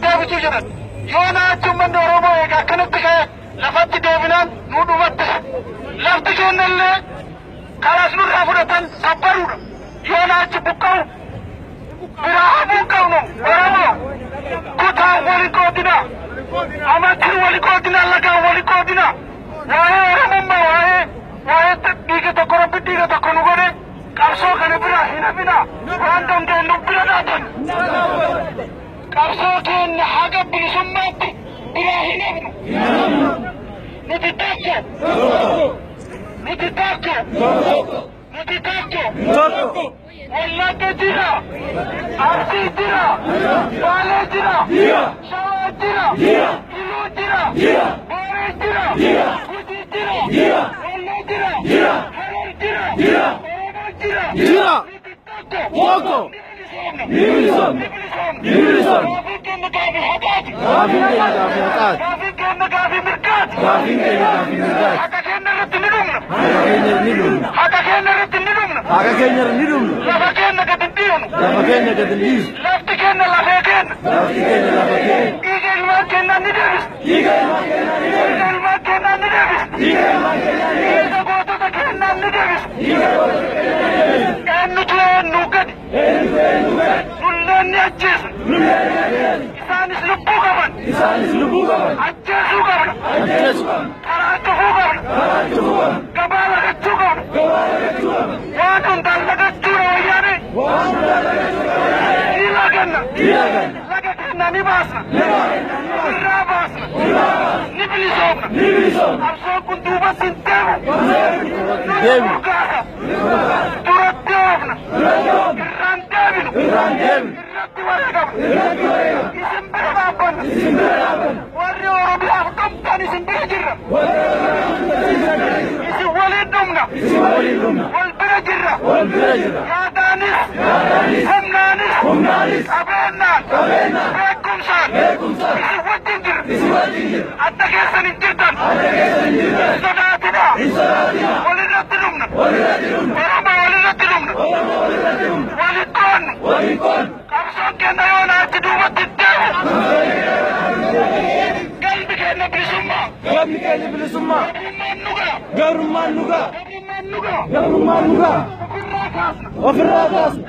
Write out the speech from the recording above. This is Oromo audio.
Deebituu jiran yoo naachuun manni Oromoo egaa akkanatti ka'e lafatti deebinaan nu dhumatte lafti kennallee kalaas nurraa fudhatan sabbaruudha. Yoo naachi buqqa'u biraa hamuu qabnu Oromoo kutaan wali qoodina, amantiin wali qoodina, lagaan wali qoodina. Waa'ee Oromummaa waa'ee dhiiga tokko Rabbi dhiiga tokko nu godhe qabsoo kana biraa hin hafina. Waan dandeenyu bira dhaabanna. Qabsoo keenya haga bilisummaatti biraa hin hafnu. Nuti tokko. Wallagga jira, Arsii jira, Baalee jira, Shawaa jira, Iluu jira, Boolee jira, Gujii jira, Walloo jira, Harar jira, Oromoo jira. Tokko. Gaafii kenna gaafii haqaati. Gaafii kenna gaafii mirgaati. Haqa kenna irratti ni dhumna. Haqa kenna irratti ni dhumna. Lafa kenna gad hin dhiifnu. Lafti kenna lafee kenna. Dhiiga ilmaan kennaa ni deebisna. Dhiiga gootota kennaa ni deebisna. Eenyutu eenyu gadi. Nulleen ni ajjeesna. Isaanis lubbuu qaban. Ajjeesuu qabna. Karaa cufuu qabna. Gabaa lagachuu qabna. Waan hundaan lagachuudha wayyaane. Ni laganna. Laga kenna ni baasna. Irraa baasna. Ni bilisoomna. Qabsoon kun duubas hin deemu. Deemu. Duratti oofna. Irraan deebinu. Irratti wareegamna. Isin bira dhaabbanna. Warri Oromiyaaf qabdan isin bira jirra. Isin waliin dhumna. Wal bira jirra. Yaadaanis, humnaanis, qabeennaan, beekumsaan isin wajjin jirra. Adda keessan hin jirtan. Sodaatina. Walirratti dhumna. Oromoo walirratti dhumna. Waliin qoonnu. Qabsoon kenna yoo naachi duubatti hin deemu. Galmi kenna bilisummaa. Gabrummaan nu ga'a. Ofirraa kaasna.